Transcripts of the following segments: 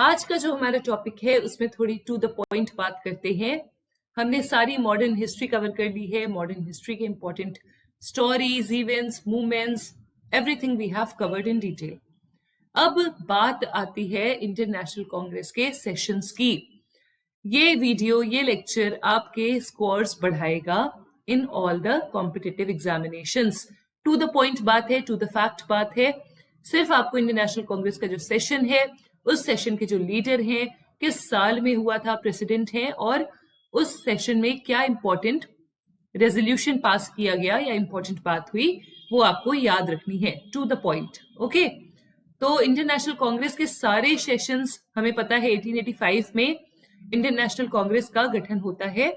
आज का जो हमारा टॉपिक है उसमें थोड़ी टू द पॉइंट बात करते हैं। हमने सारी मॉडर्न हिस्ट्री कवर कर ली है। मॉडर्न हिस्ट्री के important stories, events, movements, everything we have covered in detail. अब बात आती है इंडियन नेशनल कांग्रेस के सेशंस की। ये वीडियो, ये लेक्चर आपके स्कोर्स बढ़ाएगा in all the competitive examinations. To the point बात है, टू द फैक्ट बात है। सिर्फ आपको इंडियन नेशनल कांग्रेस का जो सेशन है, उस सेशन के जो लीडर हैं, किस साल में हुआ था, प्रेसिडेंट हैं, और उस सेशन में क्या इंपॉर्टेंट रेजोल्यूशन पास किया गया या इंपॉर्टेंट बात हुई, वो आपको याद रखनी है। To the point, okay. तो इंडियन नेशनल कांग्रेस के सारे सेशंस हमें पता है 1885 में इंडियन नेशनल कांग्रेस का गठन होता है।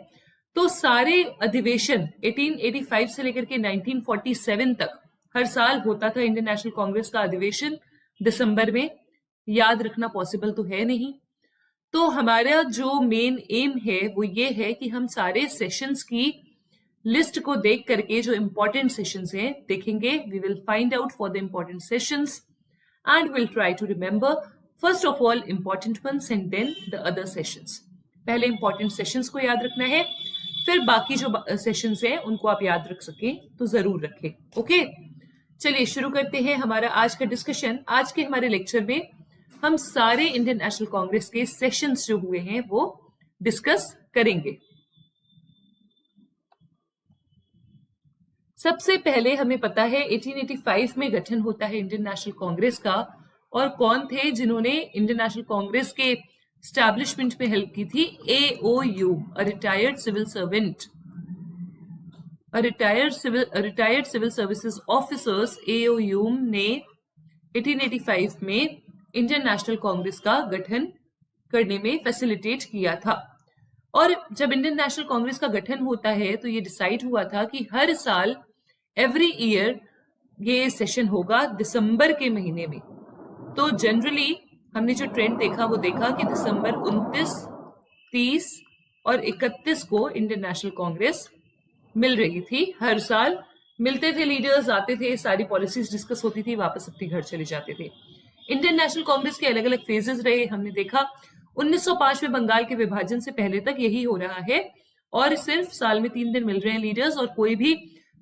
तो सारे अधिवेशन 1885 से लेकर के 1947 तक हर साल होता था इंडियन नेशनल कांग्रेस का अधिवेशन दिसंबर में। याद रखना पॉसिबल तो है नहीं। तो हमारा जो मेन एम है वो ये है कि हम सारे सेशंस की लिस्ट को देख करके जो इंपॉर्टेंट सेशंस हैं देखेंगे। We will find out for the important sessions and will try to remember first of all important ones and then the other sessions. पहले इंपॉर्टेंट सेशंस को याद रखना है, फिर बाकी जो सेशंस हैं उनको आप याद रख सकें तो जरूर रखें। ओके, चलिए शुरू करते हैं हमारा आज का डिस्कशन। आज के हमारे लेक्चर में हम सारे इंडियन नेशनल कांग्रेस के सेशंस जो हुए हैं वो डिस्कस करेंगे। सबसे पहले हमें पता है 1885 में गठन होता है इंडियन नेशनल कांग्रेस का। और कौन थे जिन्होंने इंडियन नेशनल कांग्रेस के एस्टैब्लिशमेंट में हेल्प की थी? AOU, retired civil servant, retired civil services officers. AOU ने 1885 में इंडियन नेशनल कांग्रेस का गठन करने में फैसिलिटेट किया था। और जब इंडियन नेशनल कांग्रेस का गठन होता है तो ये डिसाइड हुआ था कि हर साल एवरी ईयर ये सेशन होगा दिसंबर के महीने में। तो जनरली हमने जो ट्रेंड देखा वो देखा कि दिसंबर 29, 30 और 31 को इंडियन नेशनल कांग्रेस मिल रही थी। हर साल मिलते थे लीडर्स, आते थे, सारी पॉलिसीज डिस्कस होती थी, वापस अपने घर चले जाते थे। इंडियन नेशनल कांग्रेस के अलग अलग फेजेस रहे। हमने देखा 1905 में बंगाल के विभाजन से पहले तक यही हो रहा है और सिर्फ साल में 3 दिन मिल रहे हैं लीडर्स और कोई भी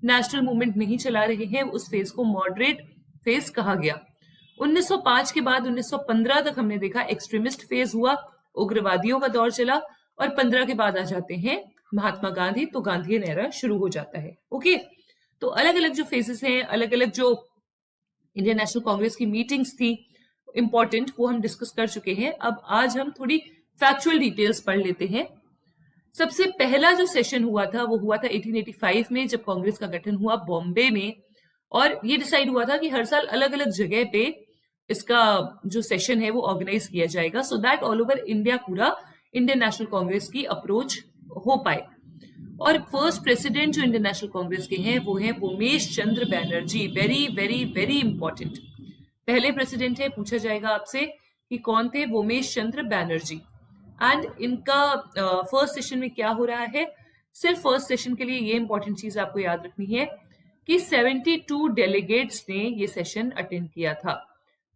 नेशनल मूवमेंट नहीं चला रहे हैं। उस फेज को मॉडरेट फेज कहा गया। 1905 के बाद 1915 तक हमने देखा एक्सट्रीमिस्ट फेज हुआ, उग्रवादियों का दौर चला और 15 के बाद आ जाते हैं महात्मा गांधी, तो गांधीयन एरा शुरू हो जाता है। ओके, तो अलग अलग जो फेजेस हैं, अलग अलग जो इंडियन नेशनल कांग्रेस की मीटिंग्स थी इंपॉर्टेंट, वो हम डिस्कस कर चुके हैं। अब आज हम थोड़ी फैक्चुअल डिटेल्स पढ़ लेते हैं। सबसे पहला जो सेशन हुआ था वो हुआ था 1885 में, जब कांग्रेस का गठन हुआ बॉम्बे में। और ये डिसाइड हुआ था कि हर साल अलग अलग जगह पे इसका जो सेशन है वो ऑर्गेनाइज किया जाएगा, so that all over India पूरा इंडियन नेशनल कांग्रेस की अप्रोच हो पाए। और फर्स्ट प्रेसिडेंट जो इंडियन नेशनल कांग्रेस के हैं वो हैं Womesh Chandra Banerjee. Very very very important पहले प्रेसिडेंट है। पूछा जाएगा आपसे कि कौन थे वोमेश चंद्र बैनर्जी। एंड इनका फर्स्ट सेशन में क्या हो रहा है, सिर्फ फर्स्ट सेशन के लिए ये इंपॉर्टेंट चीज आपको याद रखनी है कि 72 डेलीगेट्स ने ये सेशन अटेंड किया था।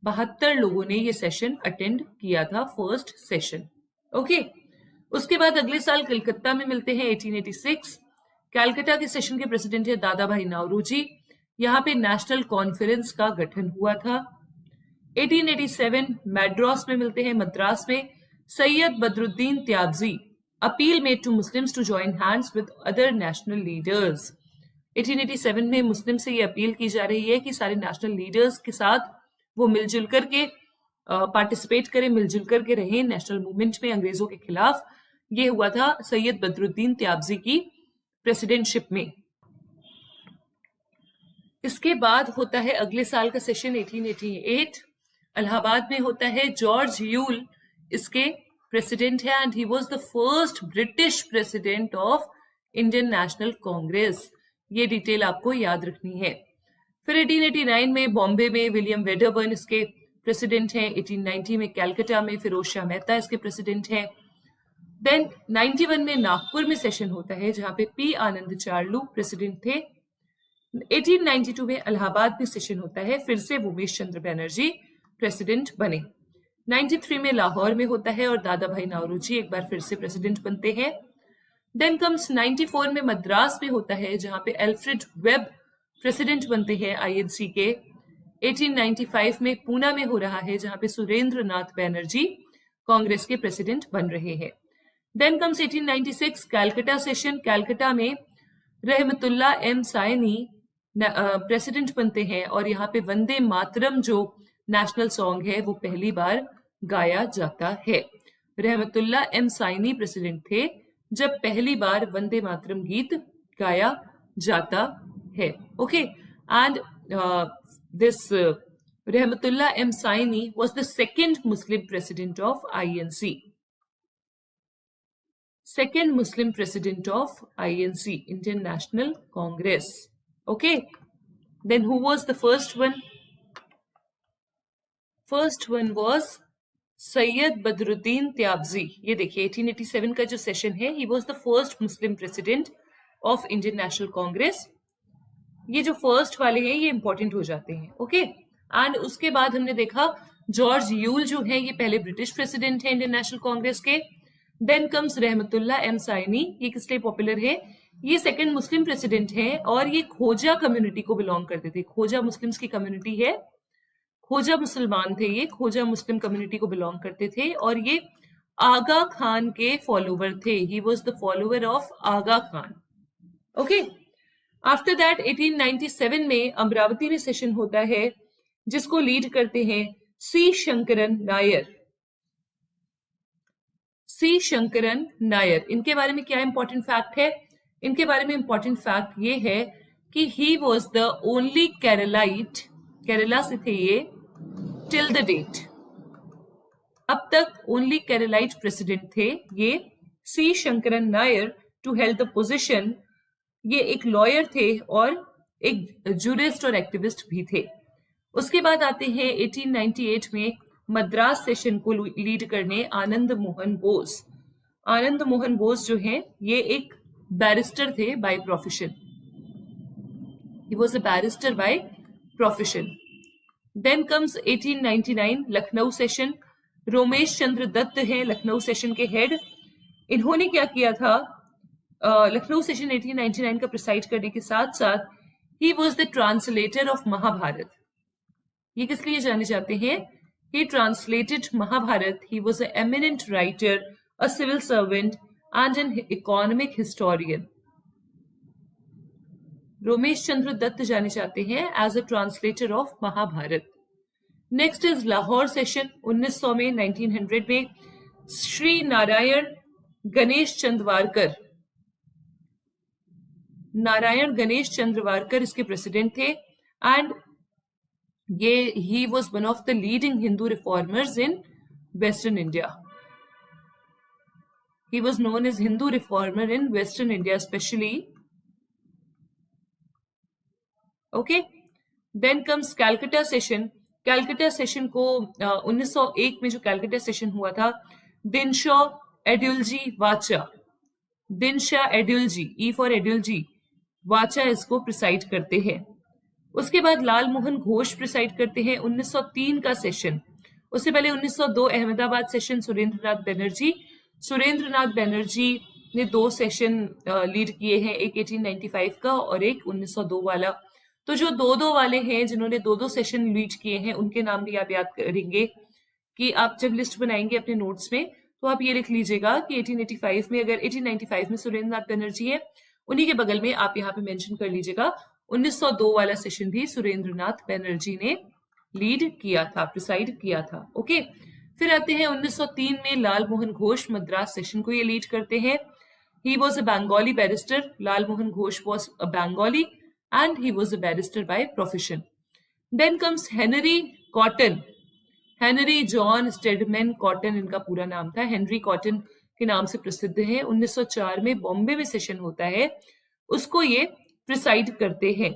72 लोगों ने ये सेशन अटेंड किया था, फर्स्ट सेशन। ओके, उसके बाद अगले साल कलकत्ता में मिलते हैं 1886। कैलकाटा के सेशन के प्रेसिडेंट है दादा भाई नाउरोजी। यहाँ पे नेशनल कॉन्फ्रेंस का गठन हुआ था। 1887 मैड्रास में मिलते हैं, मद्रास में Syed Badruddin Tyabji. Appeal made to Muslims to join hands with other national leaders. 1887 में मुस्लिम से ये अपील की जा रही है कि सारे नेशनल लीडर्स के साथ वो मिलजुल करके पार्टिसिपेट करें, मिलजुल करके रहें नेशनल मूवमेंट में अंग्रेजों के खिलाफ। ये हुआ था सैयद बदरुद्दीन त्याबजी की प्रेसिडेंटशिप में। इसके बाद होता है अगले साल का सेशन 1888। इलाहाबाद में होता है। जॉर्ज यूल इसके प्रेसिडेंट है and he was the first British president of Indian National Congress. ये डिटेल आपको याद रखनी है। फिर 1889 में बॉम्बे में विलियम वेडरबर्न इसके प्रेसिडेंट हैं। 1890 में कैलकाटा में फिरोज शाह मेहता इसके प्रेसिडेंट हैं। देन 91 में नागपुर में सेशन होता है जहां पे पी आनंद चार्लू प्रेसिडेंट थे। 1892 में इलाहाबाद में सेशन होता है, फिर से वोमेश चंद्र बैनर्जी प्रेसिडेंट बने। 93 में लाहौर में होता है और दादा भाई नौरोजी एक बार फिर से प्रेसिडेंट बनते हैं। देन कम्स 94 में मद्रास में होता है जहां पे एल्फ्रेड वेब प्रेसिडेंट बनते हैं आईएनसी के। 1895 में पूना में हो रहा है जहां पे सुरेंद्र नाथ बैनर्जी कांग्रेस के प्रेसिडेंट बन रहे हैं। Then comes 1896 Calcutta session. Calcutta में रहमतुल्ला एम सायनी प्रेसिडेंट बनते हैं और यहाँ पे वंदे मातरम जो नेशनल सॉन्ग है वो पहली बार गाया जाता है। रहमतुल्ला एम सायनी प्रेसिडेंट थे जब पहली बार वंदे मातरम गीत गाया जाता है। Okay, and this Rahimtulla M Sayani was the second Muslim president of INC. Second Muslim president of INC, Indian National Congress. Okay, then who was the first one? First one was Sayyid Badruddin Tyabzi. ये देखिए 1887 का जो session है, he was the first Muslim president of Indian National Congress. ये जो first वाले हैं ये इंपॉर्टेंट हो जाते हैं। ओके, एंड उसके बाद हमने देखा जॉर्ज यूल जो है ये पहले ब्रिटिश प्रेसिडेंट है इंडियन नेशनल कांग्रेस के। Then comes Rahimtulla M Sayani, ये किस लिए पॉपुलर है? ये सेकंड मुस्लिम प्रेसिडेंट हैं और ये खोजा कम्युनिटी को बिलोंग करते थे। खोजा मुस्लिम्स की कम्युनिटी है, खोजा मुसलमान थे, ये खोजा मुस्लिम कम्युनिटी को बिलोंग करते थे और ये आगा खान के फॉलोवर थे। He was the follower of Aga Khan. Okay, after that 1897 में अमरावती में सेशन होता है जिसको लीड करते हैं सी शंकरन नायर। सी शंकरन नायर, इनके बारे में क्या इंपॉर्टेंट फैक्ट है? इनके बारे में इंपॉर्टेंट फैक्ट ये है कि ही was the only Keralite, Kerala से थे ये टिल द डेट, अब तक ओनली केरलाइट प्रेसिडेंट थे ये C Sankaran Nair to held the position. ये एक लॉयर थे और एक जूरिस्ट और एक्टिविस्ट भी थे। उसके बाद आते हैं 1898 में मद्रास सेशन को लीड करने आनंद मोहन बोस। आनंद मोहन बोस जो हैं ये एक बैरिस्टर थे by profession. He was a barrister by profession. Then comes 1899 Lucknow session. Romesh Chandra Dutt हैं लखनऊ सेशन के हेड। इन्होंने क्या किया था? लखनऊ सेशन 1899 का प्रिसाइड करने के साथ साथ ही was the translator of Mahabharata. ये किस लिए जाने जाते हैं? He translated Mahabharat. He was an eminent writer, a civil servant, and an economic historian. Romesh Chandra Dutt जाने जाते हैं as a translator of Mahabharat. Next is Lahore session 1900 में 1900 में श्री नारायण गणेश चंद्रवारकर, नारायण गणेश चंद्रवारकर इसके प्रेसिडेंट थे एंड ये he was one of the leading Hindu reformers in Western India. He was known as Hindu reformer in Western India especially. Okay, then comes Calcutta session. Calcutta session को 1901 में जो Calcutta session हुआ था, दिनशा एडुल्जी वाचा, Dinshaw Edulji, E for Edulji, वाचा इसको preside करते हैं। उसके बाद लाल मोहन घोष प्रिसाइड करते हैं 1903 का सेशन। उससे पहले 1902 अहमदाबाद सेशन सुरेंद्रनाथ बनर्जी। सुरेंद्रनाथ बनर्जी ने 2 सेशन लीड किए हैं, एक 1895 का और एक 1902 वाला। तो जो 2-2 वाले हैं जिन्होंने 2-2 सेशन लीड किए हैं उनके नाम भी आप याद करेंगे कि आप जब लिस्ट बनाएंगे अपने नोट्स में तो आप ये लिख लीजिएगा कि 1885 में, अगर 1895 में सुरेंद्रनाथ बनर्जी है उन्हीं के बगल में आप यहाँ पे मेंशन कर लीजिएगा 1902 वाला सेशन भी सुरेंद्रनाथ बनर्जी ने लीड किया था, प्रिसाइड किया था। ओके, फिर आते हैं 1903 में लाल मोहन घोष मद्रास सेशन को ये लीड करते हैं। He was a Bengali barrister. Lal Mohan Ghosh was a Bengali and he was a barrister by profession. Then comes Henry Cotton, Henry John Stedman Cotton इनका पूरा नाम था, हेनरी कॉटन के नाम से प्रसिद्ध है। 1904 में बॉम्बे में सेशन होता है, उसको ये प्रिसाइड करते हैं।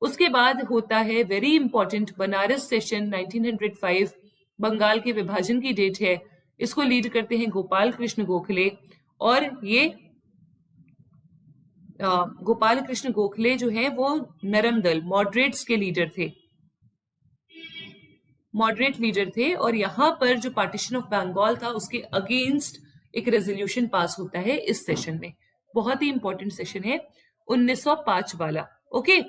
उसके बाद होता है very important Banaras session 1905, Bengal के विभाजन की डेट है, इसको लीड करते हैं गोपाल कृष्ण गोखले और ये गोपाल कृष्ण गोखले जो है वो नरम दल मॉडरेट्स के लीडर थे। मॉडरेट लीडर थे, और यहाँ पर जो पार्टीशन ऑफ बंगाल था उसके अगेंस्ट एक रेजोल्यूशन पास होता है इस सेशन में। बहुत ही इंपॉर्टेंट सेशन है 1905 वाला। ओके,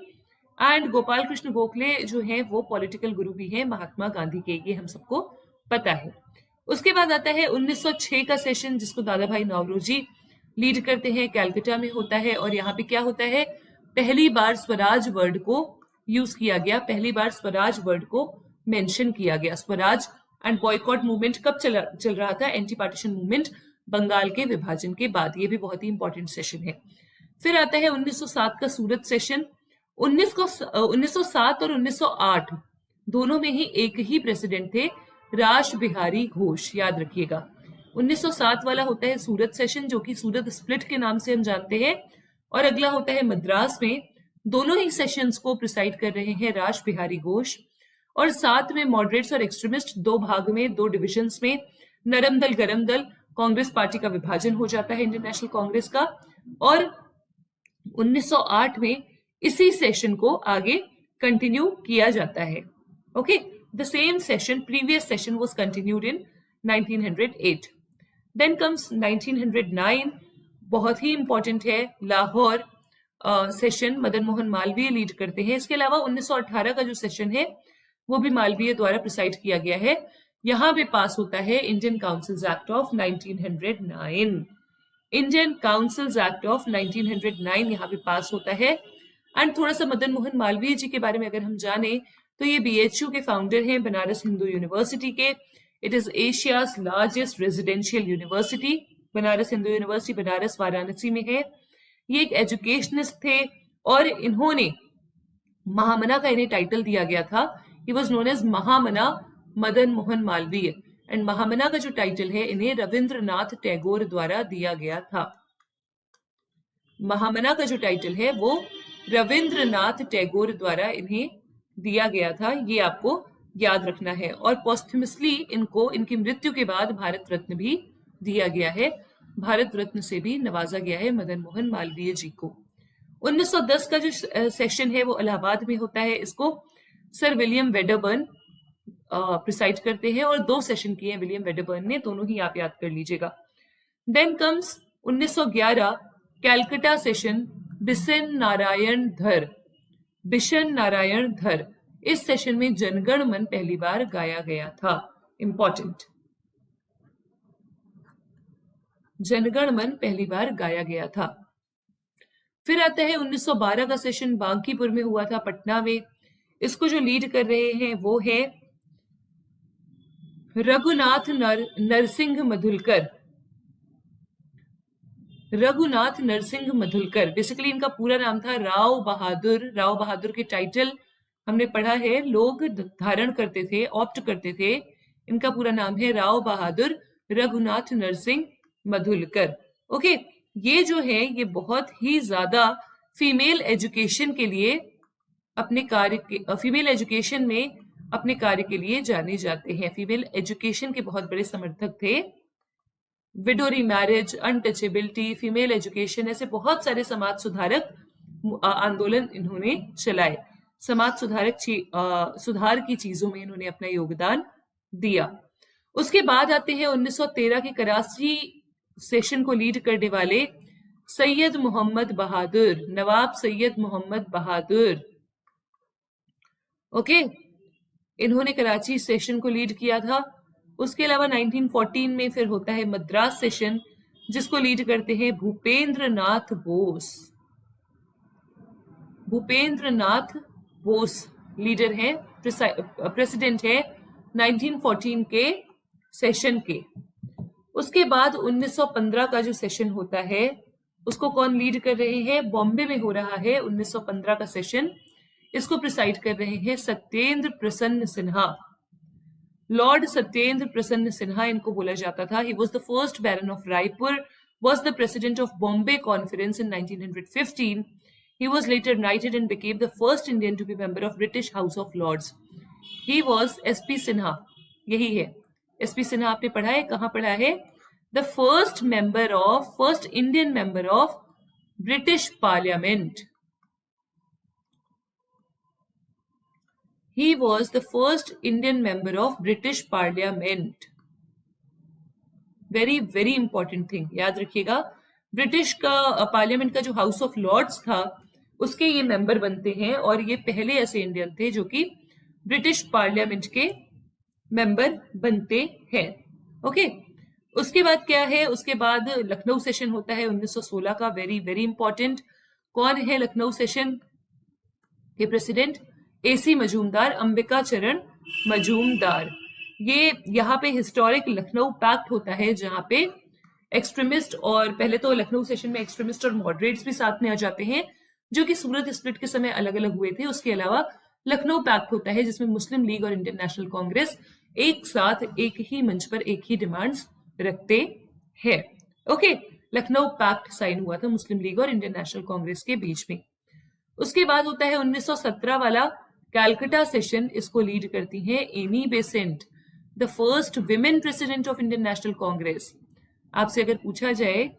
एंड गोपाल कृष्ण गोखले जो है वो पॉलिटिकल गुरु भी है महात्मा गांधी के, ये हम सबको पता है। उसके बाद आता है 1906 का सेशन, जिसको दादा भाई नौरोजी लीड करते हैं, कैलकाटा में होता है। और यहाँ पे क्या होता है, पहली बार स्वराज वर्ड को यूज किया गया, पहली बार स्वराज वर्ड को मेंशन किया गया। स्वराज एंड बॉयकॉट मूवमेंट कब चल रहा था, एंटी पार्टीशन मूवमेंट बंगाल के विभाजन के बाद। ये भी बहुत ही इंपॉर्टेंट सेशन है। फिर आता है 1907 का सूरत सेशन। 1907 और 1908 दोनों में ही एक ही प्रेसिडेंट थे, रास बिहारी घोष, याद रखिएगा। 1907 वाला होता है सूरत सेशन, जो कि सूरत स्प्लिट के नाम से हम जानते हैं, और अगला होता है मद्रास में। दोनों ही सेशंस को प्रिसाइड कर रहे हैं रास बिहारी घोष। और साथ में मॉडरेट्स और एक्सट्रीमिस्ट, दो भाग में, दो डिविजन्स में, नरम दल गरम दल, कांग्रेस पार्टी का विभाजन हो जाता है इंडियन नेशनल कांग्रेस का। और 1908 में इसी सेशन को आगे कंटिन्यू किया जाता है। Okay, the same session, previous session was continued in 1908। Then comes 1909, बहुत ही इंपॉर्टेंट है, लाहौर सेशन मदन मोहन मालवीय लीड करते हैं। इसके अलावा 1918 का जो सेशन है वो भी मालवीय द्वारा प्रिसाइड किया गया है। यहाँ पे पास होता है Indian councils act of 1909। Indian councils act of 1909 यहाँ पे पास होता है। एंड थोड़ा सा मदन मोहन मालवीय जी के बारे में अगर हम जाने तो ये BHU के फाउंडर हैं, बनारस हिंदू यूनिवर्सिटी के। It is Asia's largest residential university. Banaras Hindu university Banaras Varanasi में है। ये एक एजुकेशनिस्ट थे, और इन्होंने महामना का इन्हें टाइटल दिया गया था। He was known as Mahamana Madan Mohan Malaviya. And Mahamana का जो टाइटल है इन्हें रविंद्रनाथ टैगोर द्वारा दिया गया था। महामना का जो टाइटल है वो रविंद्रनाथ टैगोर द्वारा इन्हें दिया गया था, ये आपको याद रखना है। और पोस्टह्यूमसली इनको इनकी मृत्यु के बाद भारत रत्न भी दिया गया है, भारत रत्न से भी नवाजा गया है मदन मोहन मालवीय जी को। 1910 का जो सेशन है वो इलाहाबाद में होता है। इसको सर विलियम वेडरबर्न प्रिसाइड करते हैं, और 2 सेशन किए हैं विलियम वेडरबर्न ने, दोनों ही आप याद कर लीजिएगा। Then comes 1911 Calcutta session, Bishan Narayan Dhar. इस सेशन में जनगण मन पहली बार गाया गया था। इंपॉर्टेंट, जनगण मन पहली बार गाया गया था। फिर आता है 1912 का सेशन, बांकीपुर में हुआ था, पटना में। इसको जो लीड कर रहे हैं वो है रघुनाथ नरसिंह मधुलकर। रघुनाथ नरसिंह मधुलकर, बेसिकली इनका पूरा नाम था राव बहादुर। राव बहादुर के टाइटल हमने पढ़ा है, लोग धारण करते थे, ऑप्ट करते थे। इनका पूरा नाम है राव बहादुर रघुनाथ नरसिंह मधुलकर। ओके, ये जो है ये बहुत ही ज्यादा फीमेल एजुकेशन के लिए अपने कार्य के, फीमेल एजुकेशन में अपने कार्य के लिए जाने जाते हैं। फीमेल एजुकेशन के बहुत बड़े समर्थक थे। Window remarriage, untouchability, female education, ऐसे बहुत सारे समाज सुधारक आंदोलन इन्होंने चलाए। समाज सुधार की चीजों में इन्होंने अपना योगदान दिया। उसके बाद आते हैं 1913 के कराची सेशन को लीड करने वाले सैयद मोहम्मद बहादुर, नवाब सैयद मोहम्मद बहादुर। ओके, इन्होंने कराची सेशन को लीड किया था। उसके अलावा 1914 में फिर होता है मद्रास सेशन, जिसको लीड करते हैं भूपेंद्र नाथ बोस। भूपेंद्र नाथ बोस लीडर हैं, प्रेसिडेंट है 1914 के सेशन के। उसके बाद 1915 का जो सेशन होता है उसको कौन लीड कर रहे हैं, बॉम्बे में हो रहा है 1915 का सेशन। इसको प्रिसाइड कर रहे हैं सत्येंद्र प्रसन्न सिन्हा। लॉर्ड सत्येंद्र प्रसन्न सिन्हा इनको बोला जाता था। He was the first baron of Raipur, was the president of Bombay conference in 1915। He was later knighted and became the first Indian to be member of British House of Lords. He was SP Sinha, यही है SP Sinha. आपने पढ़ा है, कहाँ पढ़ा है? The first Indian member of British Parliament. He was the first Indian member of British parliament. Very very important thing, याद रखिएगा। ब्रिटिश का पार्लियामेंट का जो हाउस ऑफ लॉर्ड्स था उसके ये मेंबर बनते हैं, और ये पहले ऐसे इंडियन थे जो कि ब्रिटिश पार्लियामेंट के मेंबर बनते हैं। ओके, उसके बाद क्या है, उसके बाद लखनऊ सेशन होता है 1916 का, वेरी वेरी इंपॉर्टेंट। कौन है लखनऊ सेशन के प्रेसिडेंट? एसी मजूमदार, अंबिका चरण मजूमदार। ये यहाँ पे हिस्टोरिक लखनऊ पैक्ट होता है जहां पे एक्सट्रीमिस्ट, और पहले तो लखनऊ सेशन में एक्सट्रीमिस्ट और मॉडरेट्स भी साथ में आ जाते हैं जो कि सूरत स्प्लिट के समय अलग अलग हुए थे। उसके अलावा लखनऊ पैक्ट होता है जिसमें मुस्लिम लीग और इंडियन नेशनल कांग्रेस एक साथ एक ही मंच पर एक ही डिमांड्स रखते हैं। ओके, लखनऊ पैक्ट साइन हुआ था मुस्लिम लीग और इंडियन नेशनल कांग्रेस के बीच में। उसके बाद होता है 1917 वाला कैलकाटा सेशन, इसको लीड करती हैं Annie Besant, the first women president of Indian National Congress. आपसे अगर पूछा जाए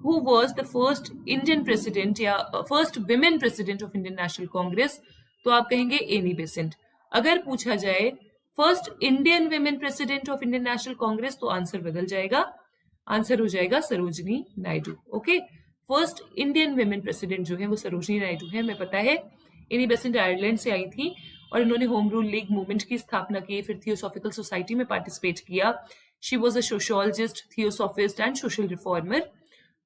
who was the first Indian president या first women president of Indian National Congress, तो आप कहेंगे एनी बेसेंट। अगर पूछा जाए first Indian women president of Indian National Congress, तो आंसर बदल जाएगा, आंसर हो जाएगा Sarojini Naidu. Okay, first Indian women president जो है वो सरोजिनी नायडू है, हमें पता है। एनी बेसेंट आयरलैंड से आई थी और इन्होंने होम रूल लीग मूवमेंट की स्थापना की, फिर थियोसॉफिकल सोसाइटी में पार्टिसिपेट किया। She was a sociologist, theosophist and social reformer.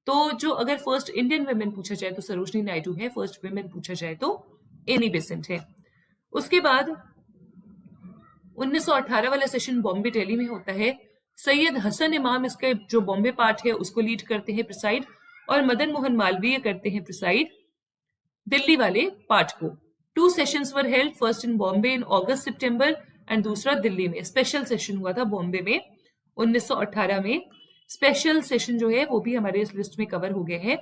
तो जो अगर फर्स्ट इंडियन वुमेन पूछा जाए तो सरोजिनी नायडू है, फर्स्ट वुमेन पूछा जाए तो एनी बेसेंट है। उसके बाद 1918 वाला सेशन बॉम्बे दिल्ली में होता है। सैयद हसन इमाम इसके जो बॉम्बे पार्ट है उसको लीड करते हैं, प्रिसाइड, और मदन मोहन मालवीय करते हैं प्रिसाइड दिल्ली वाले पार्ट को। 2 sessions were held, first in Bombay in August September and दूसरा दिल्ली में। स्पेशल सेशन हुआ था बॉम्बे में 1918 में। स्पेशल सेशन जो है वो भी हमारे इस लिस्ट में कवर हो गए हैं।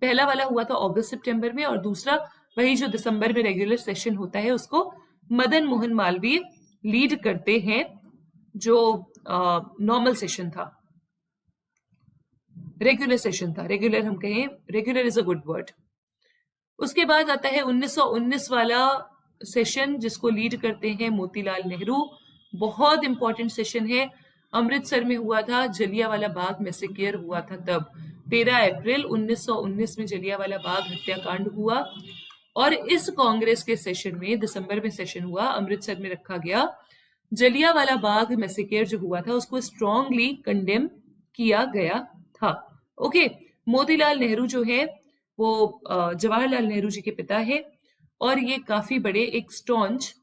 पहला वाला हुआ था अगस्त सितंबर में, और दूसरा वही जो दिसंबर में रेगुलर सेशन होता है उसको मदन मोहन मालवीय लीड करते हैं, जो नॉर्मल सेशन था, रेगुलर सेशन था। रेगुलर हम कहें, regular is a good word. उसके बाद आता है 1919 वाला सेशन जिसको लीड करते हैं मोतीलाल नेहरू। बहुत इंपॉर्टेंट सेशन है, अमृतसर में हुआ था, जलियांवाला बाग मैसेकियर हुआ था तब। 13 अप्रैल 1919 में जलियांवाला बाग हत्याकांड हुआ, और इस कांग्रेस के सेशन में दिसंबर में सेशन हुआ, अमृतसर में रखा गया। जलियांवाला बाग मैसेकियर जो हुआ था उसको स्ट्रांगली कंडेम किया गया था। ओके, मोतीलाल नेहरू जो है वो जवाहरलाल नेहरू जी के पिता है, और ये काफी बड़े एक स्टॉन्च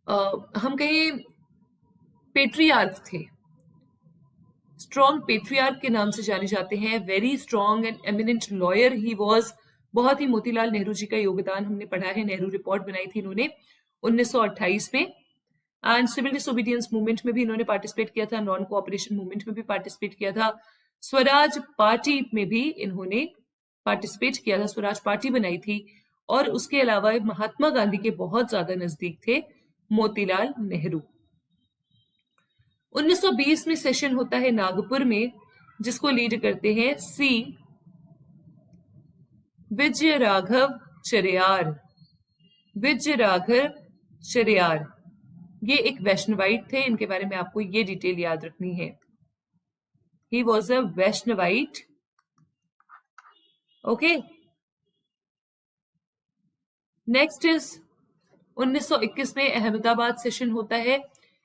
हम कहें पेट्रियार्क थे, स्ट्रॉन्ग पेट्रियार्क के नाम से जाने जाते हैं। Very strong and eminent lawyer he was. बहुत ही मोतीलाल नेहरू जी का योगदान हमने पढ़ा है, नेहरू रिपोर्ट बनाई थी इन्होंने 1928 में। एंड सिविल डिसोबीडियंस मूवमेंट में भी इन्होंने पार्टिसिपेट किया था, नॉन कोऑपरेशन मूवमेंट में भी पार्टिसिपेट किया था, स्वराज पार्टी में भी इन्होंने पार्टिसिपेट किया था, स्वराज पार्टी बनाई थी। और उसके अलावा महात्मा गांधी के बहुत ज्यादा नजदीक थे मोतीलाल नेहरू। 1920 में सेशन होता है नागपुर में, जिसको लीड करते हैं सी विजय राघव चरियार। विजय राघव चरियार ये एक वैष्णवाइट थे, इनके बारे में आपको ये डिटेल याद रखनी है। He was a Vaishnavite. Okay, next is 1921 में अहमदाबाद सेशन होता है,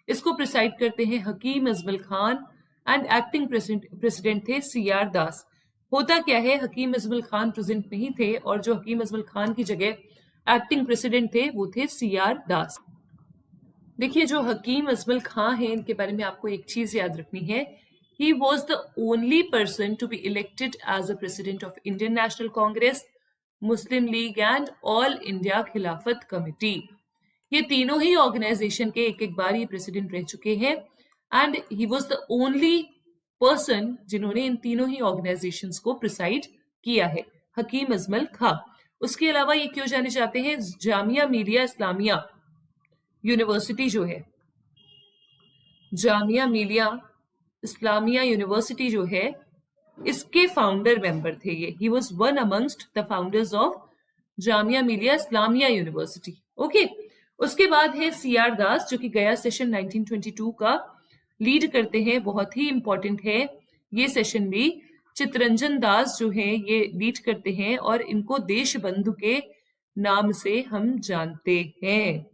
इसको प्रिसाइड करते हैं Hakim Ajmal Khan, and acting president थे सीआर दास। होता क्या है, हकीम अजमल खान प्रेजेंट नहीं थे, और जो हकीम अजमल खान की जगह एक्टिंग प्रेसिडेंट थे वो थे सीआर दास। देखिए, जो हकीम अजमल खान है इनके बारे में आपको एक चीज याद रखनी है, he was the only person to be elected as a president of Indian National Congress, Muslim League and All India Khilafat Committee. ये तीनों ही ऑर्गेनाइजेशन के एक एक बार ये प्रेसिडेंट रह चुके हैं, and he was the only person जिन्होंने इन तीनों ही ऑर्गेनाइजेशंस को प्रिसाइड किया है, हकीम अजमल खान। उसके अलावा ये क्यों जाने जाते हैं, जामिया मिलिया इस्लामिया यूनिवर्सिटी जो है, जामिया मिलिया इस्लामिया यूनिवर्सिटी जो है, इसके फाउंडर मेंबर थे ये। He was one amongst the founders of Jamia Millia Islamia university. Okay, उसके बाद है CR दास, जो कि गया सेशन 1922 का लीड करते हैं, बहुत ही इंपॉर्टेंट है ये सेशन भी। चितरंजन दास जो है ये लीड करते हैं और इनको देश बंधु के नाम से हम जानते हैं।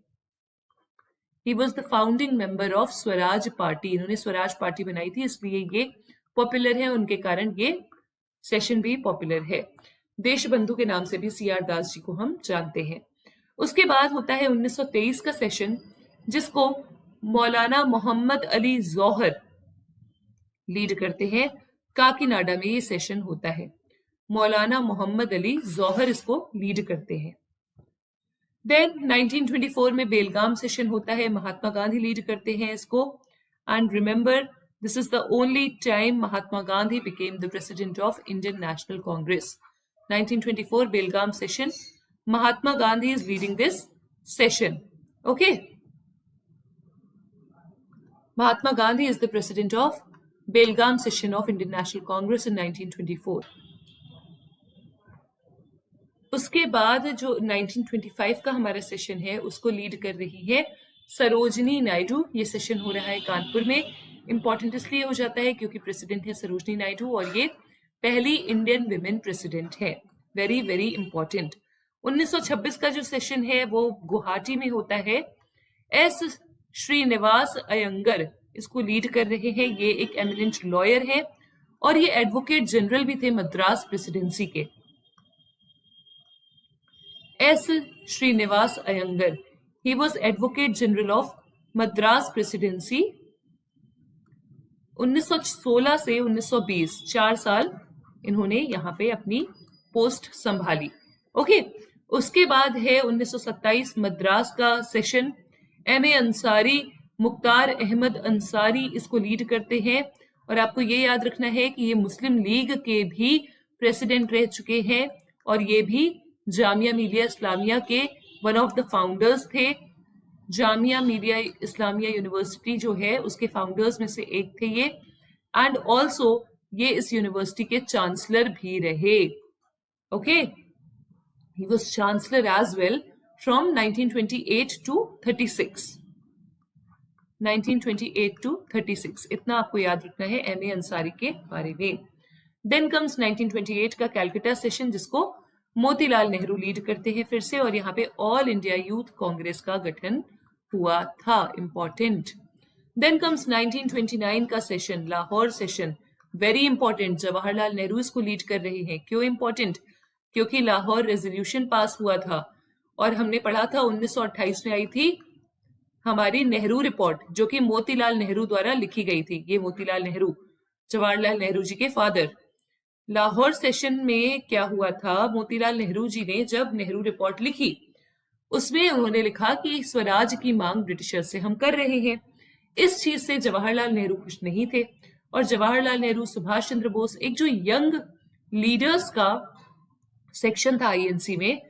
He was the founding member of Swaraj party, इन्होंने स्वराज पार्टी बनाई थी, इसलिए ये पॉपुलर है, उनके कारण ये सेशन भी पॉपुलर है। देशबंधु के नाम से भी CR दास जी को हम जानते हैं। उसके बाद होता है 1923 का सेशन, जिसको मौलाना मोहम्मद अली जौहर लीड करते हैं। काकीनाडा में ये सेशन होता है, मौलाना मोहम्मद अली जौहर इसको लीड करते हैं। देन 1924 में बेलगाम सेशन होता है, महात्मा गांधी लीड करते हैं इसको। And remember, this is the only time Mahatma Gandhi became the president of Indian National Congress. 1924 Belgaum session, Mahatma Gandhi is leading this session. Okay, Mahatma Gandhi is the president of Belgaum session of Indian National Congress in 1924. उसके बाद जो 1925 का हमारा session है उसको lead कर रही है सरोजनी नायडू। ये सेशन हो रहा है कानपुर में। इंपॉर्टेंट इसलिए हो जाता है क्योंकि प्रेसिडेंट है सरोजनी नायडू और ये पहली इंडियन विमेन प्रेसिडेंट है। Very very important. 1926 का जो सेशन है वो गुवाहाटी में होता है। एस श्रीनिवास अयंगर इसको लीड कर रहे हैं। ये एक एमिनेंट लॉयर है और ये एडवोकेट जनरल भी थे मद्रास प्रेसिडेंसी के। S Srinivasa Iyengar, he was advocate general of Madras presidency 1916 से 1920, 4 साल इन्होंने यहाँ पे अपनी पोस्ट संभाली। ओके, उसके बाद है 1927 मद्रास का सेशन। MA अंसारी, मुख्तार अहमद अंसारी इसको लीड करते हैं और आपको ये याद रखना है कि ये मुस्लिम लीग के भी प्रेसिडेंट रह चुके हैं और ये भी जामिया मिलिया इस्लामिया के वन ऑफ द फाउंडर्स थे। जामिया मिलिया इस्लामिया यूनिवर्सिटी जो है उसके फाउंडर्स में से एक थे ये। एंड ऑल्सो ये इस यूनिवर्सिटी के चांसलर भी रहे। Okay, he was chancellor as well from 1928 to 36. 1928 to 36 इतना आपको याद रखना है MA अंसारी के बारे में। देन कम्स 1928 का कैलकाटा सेशन, जिसको मोतीलाल नेहरू लीड करते हैं फिर से, और यहाँ पे ऑल इंडिया यूथ कांग्रेस का गठन हुआ था। इंपॉर्टेंट। देन कम्स 1929 का session, Lahore session. Very important. Jawaharlal Nehru इसको लीड कर रहे हैं। क्यों इंपॉर्टेंट? क्योंकि लाहौर रेजोल्यूशन पास हुआ था और हमने पढ़ा था 1928 में आई थी हमारी नेहरू रिपोर्ट, जो कि मोतीलाल नेहरू द्वारा लिखी गई थी। ये मोतीलाल नेहरू, जवाहरलाल नेहरू जी के फादर। लाहौर सेशन में क्या हुआ था, मोतीलाल नेहरू जी ने जब नेहरू रिपोर्ट लिखी उसमें उन्होंने लिखा कि स्वराज की मांग ब्रिटिशर्स से हम कर रहे हैं। इस चीज से जवाहरलाल नेहरू खुश नहीं थे और जवाहरलाल नेहरू, सुभाष चंद्र बोस, एक जो यंग लीडर्स का सेक्शन था INC में,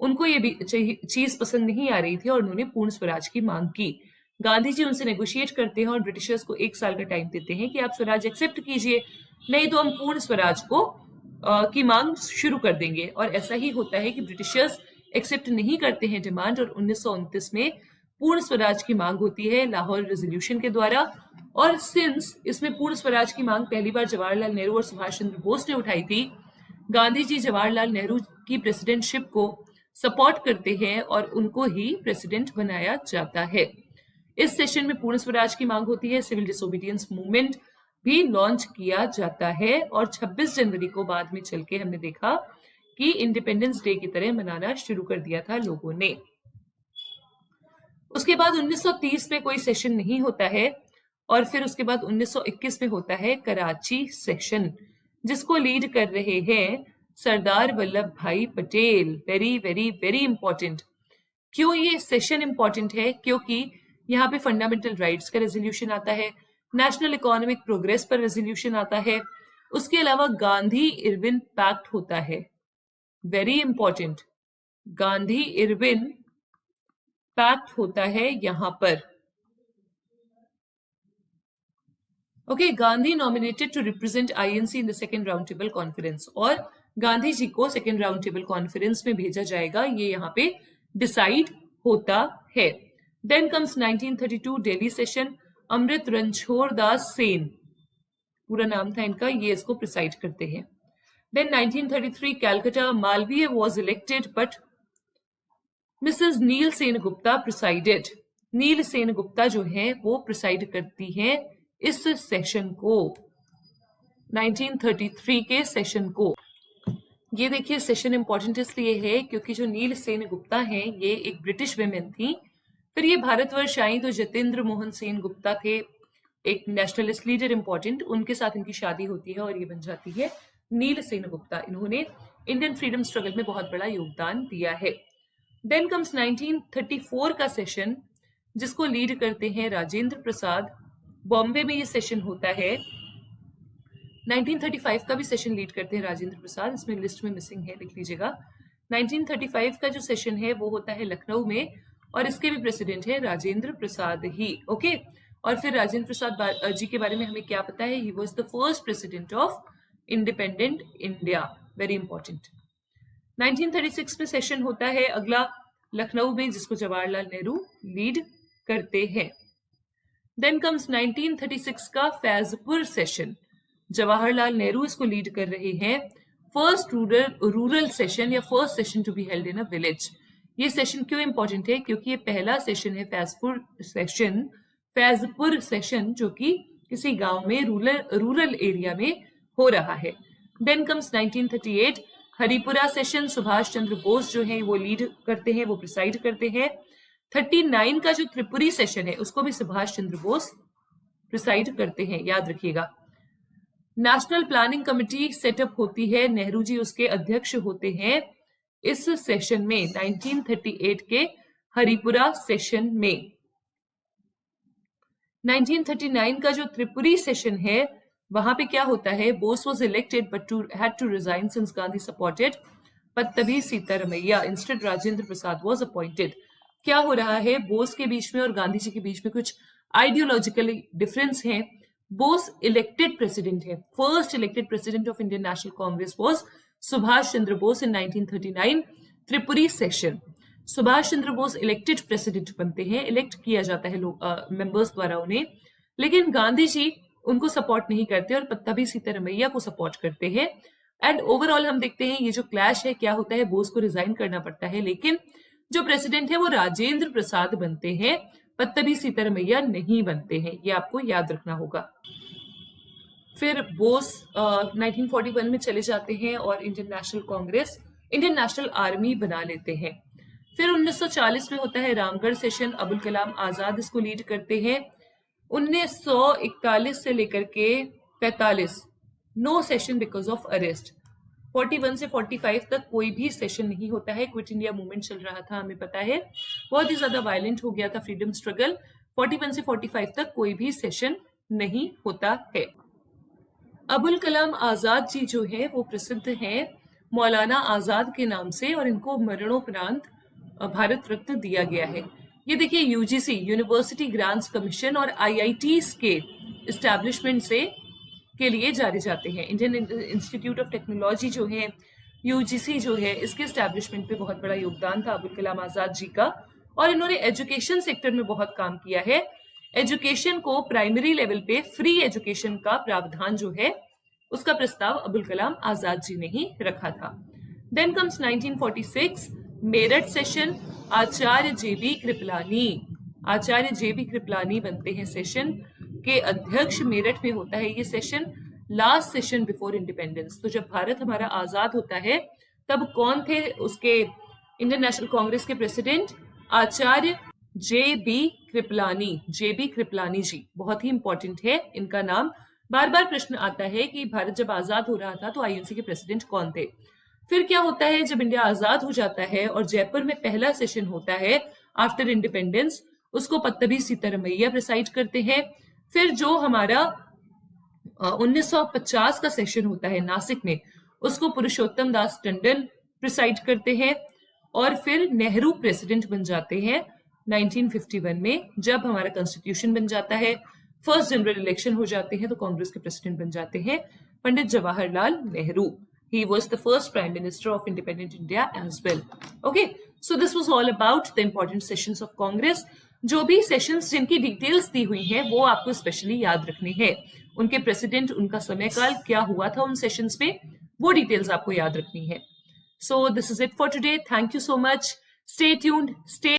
उनको ये चीज पसंद नहीं आ रही थी और उन्होंने पूर्ण स्वराज की मांग की। गांधी जी उनसे नेगोशिएट करते हैं और ब्रिटिशर्स को 1 साल का टाइम देते हैं कि आप स्वराज एक्सेप्ट कीजिए, नहीं तो हम पूर्ण स्वराज को की मांग शुरू कर देंगे। और ऐसा ही होता है कि ब्रिटिशर्स एक्सेप्ट नहीं करते हैं डिमांड और 1929 में पूर्ण स्वराज की मांग होती है लाहौर रेजोल्यूशन के द्वारा। और सिंस इसमें पूर्ण स्वराज की मांग पहली बार जवाहरलाल नेहरू और सुभाष चंद्र बोस ने उठाई थी, गांधी जी जवाहरलाल नेहरू की प्रेसिडेंटशिप को सपोर्ट करते हैं और उनको ही प्रेसिडेंट बनाया जाता है। इस सेशन में पूर्ण स्वराज की मांग होती है। सिविल डिसोबीडियंस मूवमेंट भी लॉन्च किया जाता है और 26 जनवरी को बाद में चल के हमने देखा कि इंडिपेंडेंस डे की तरह मनाना शुरू कर दिया था लोगों ने। उसके बाद 1930 में कोई सेशन नहीं होता है और फिर उसके बाद 1921 में होता है कराची सेशन, जिसको लीड कर रहे हैं सरदार वल्लभ भाई Patel. Very very very important. क्यों ये सेशन इंपॉर्टेंट है? क्योंकि यहाँ पे फंडामेंटल राइट्स का रेजोल्यूशन आता है, नेशनल इकोनॉमिक प्रोग्रेस पर रेजोल्यूशन आता है, उसके अलावा गांधी इरविन पैक्ट होता है। Very important, Gandhi Irwin pact होता है यहाँ पर। Okay, Gandhi nominated to represent INC in the second round table conference, और गांधी जी को सेकेंड राउंड टेबल कॉन्फ्रेंस में भेजा जाएगा, ये यहाँ पे डिसाइड होता है। Then comes 1932 Delhi session, Amrit Ranchhod Das Sen पूरा नाम था इनका, ये इसको प्रिसाइड करते हैं। Then 1933 Calcutta, Malaviya was elected but Mrs Nellie Sengupta presided. Nellie Sengupta जो है वो प्रिसाइड करती हैं इस सेशन को, 1933 के सेशन को। ये देखिए सेशन इंपॉर्टेंट इसलिए है क्योंकि जो नील सेन गुप्ता हैं ये एक ब्रिटिश वेमेन थी। फिर ये भारतवर्ष आई तो जतेंद्र मोहन सेन गुप्ता थे, एक नेशनलिस्ट लीडर इंपॉर्टेंट, उनके साथ इनकी शादी होती है और ये बन जाती है नील सेन गुप्ता। इन्होंने इंडियन फ्रीडम स्ट्रगल में बहुत बड़ा योगदान दिया है। देन कम्स 1934 का सेशन जिसको लीड करते हैं राजेंद्र प्रसाद। बॉम्बे में ये सेशन होता है। 1935 का भी सेशन लीड करते हैं राजेंद्र प्रसाद, इसमें लिस्ट में मिसिंग है, लिख लीजिएगा। 1935 का जो सेशन है वो होता है लखनऊ में और इसके भी प्रेसिडेंट है राजेंद्र प्रसाद ही। ओके, और फिर राजेंद्र प्रसाद जी के बारे में हमें क्या पता है, ही was the first president of independent India, very important. 1936 में सेशन होता है अगला लखनऊ में जिसको जवाहरलाल नेहरू लीड करते हैं। देन कम्स 1936 का फैजपुर सेशन, जवाहरलाल नेहरू इसको लीड कर रहे हैं। फर्स्ट रूरल सेशन या first session to be held in a village. ये सेशन क्यों इंपॉर्टेंट है, क्योंकि ये पहला सेशन है फैजपुर सेशन जो कि किसी गांव में रूरल एरिया में हो रहा है। Then comes 1938 Haripura session, Subhas Chandra Bose जो है वो लीड करते हैं, वो प्रिसाइड करते हैं। 39 का जो त्रिपुरी सेशन है उसको भी सुभाष चंद्र बोस प्रिसाइड करते हैं, याद रखिएगा। नेशनल प्लानिंग कमेटी सेटअप होती है, नेहरू जी उसके अध्यक्ष होते हैं इस सेशन में, 1938 के हरिपुरा सेशन में। 1939 का जो त्रिपुरी सेशन है वहां पे क्या होता है, Bose was elected but had to resign since Gandhi supported Pattabhi Sitaramayya, instead Rajendra Prasad was appointed. क्या हो रहा है, बोस के बीच में और गांधी जी के बीच में कुछ आइडियोलॉजिकली डिफरेंस है। बोस इलेक्टेड प्रेसिडेंट है, first elected president of Indian National Congress was Subhash Chandra Bose in 1939 Tripuri session. Subhas Chandra Bose elected president बनते हैं, इलेक्ट किया जाता है मेंबर्स द्वारा उन्हें, लेकिन गांधी जी उनको सपोर्ट नहीं करते और पत्तभी सीतारमैया को सपोर्ट करते हैं। एंड ओवरऑल हम देखते हैं ये जो क्लैश है क्या होता है, बोस को रिजाइन करना पड़ता है, लेकिन जो प्रेसिडेंट है वो राजेंद्र प्रसाद बनते हैं, पत्तभी सीतारमैया नहीं बनते हैं, ये आपको याद रखना होगा। फिर बोस 1941 में चले जाते हैं और इंडियन नेशनल आर्मी बना लेते हैं। फिर 1940 में होता है रामगढ़ सेशन, अबुल कलाम आजाद इसको लीड करते हैं। 1941 से लेकर के 45 no session because of arrest. 41 से 45 तक कोई भी सेशन नहीं होता है, क्विट इंडिया मूवमेंट चल रहा था, हमें पता है बहुत ही ज्यादा वायलेंट हो गया था फ्रीडम स्ट्रगल। 41 से 45 तक कोई भी सेशन नहीं होता है। अबुल कलाम आजाद जी जो है वो प्रसिद्ध हैं मौलाना आजाद के नाम से और इनको मरणोपरांत भारत रत्न दिया गया है। ये देखिए यूजीसी यूनिवर्सिटी ग्रांट्स कमीशन और आईआईटीज के एस्टैब्लिशमेंट से के लिए जाने जाते हैं। इंडियन इंस्टीट्यूट ऑफ टेक्नोलॉजी जो है, यूजीसी जो है, इसके एस्टैब्लिशमेंट पे बहुत बड़ा योगदान था अबुल कलाम आजाद जी का और इन्होंने एजुकेशन सेक्टर में बहुत काम किया है। एजुकेशन को प्राइमरी लेवल पे फ्री एजुकेशन का प्रावधान जो है उसका प्रस्ताव अबुल कलाम आजाद जी ने ही रखा था। देन कम्स 1946 मेरठ सेशन, आचार्य जेबी कृपलानी बनते हैं सेशन के अध्यक्ष, मेरठ में होता है ये session, last session before independence. तो जब भारत हमारा आजाद होता है तब कौन थे उसके इंडियन नेशनल कांग्रेस के प्रेसिडेंट, आचार्य जेबी कृपलानी जी, बहुत ही इंपॉर्टेंट है इनका नाम। बार बार प्रश्न आता है कि भारत जब आजाद हो रहा था तो आईएनसी के प्रेसिडेंट कौन थे। फिर क्या होता है, जब इंडिया आजाद हो जाता है और जयपुर में पहला सेशन होता है आफ्टर इंडिपेंडेंस, उसको पत्तभी सीतारमैया प्रिसाइड करते हैं। फिर जो हमारा 1950 का सेशन होता है नासिक में, उसको पुरुषोत्तम दास टंडन प्रिसाइड करते हैं और फिर नेहरू प्रेसिडेंट बन जाते हैं 1951 में। जब हमारा कॉन्स्टिट्यूशन बन जाता है, फर्स्ट जनरल इलेक्शन हो जाते हैं, तो कांग्रेस के प्रेसिडेंट बन जाते हैं Pandit Jawaharlal Nehru. He was the first prime minister of independent India as well. Okay, so this was all about the important sessions of Congress. जो भी सेशंस जिनकी डिटेल्स दी हुई हैं वो आपको स्पेशली याद रखनी है। उनके प्रेसिडेंट, उनका समयकाल, क्या हुआ था उन सेशंस में, वो डिटेल्स आपको याद रखनी है। So this is it for today. Thank you so much. Stay tuned, stay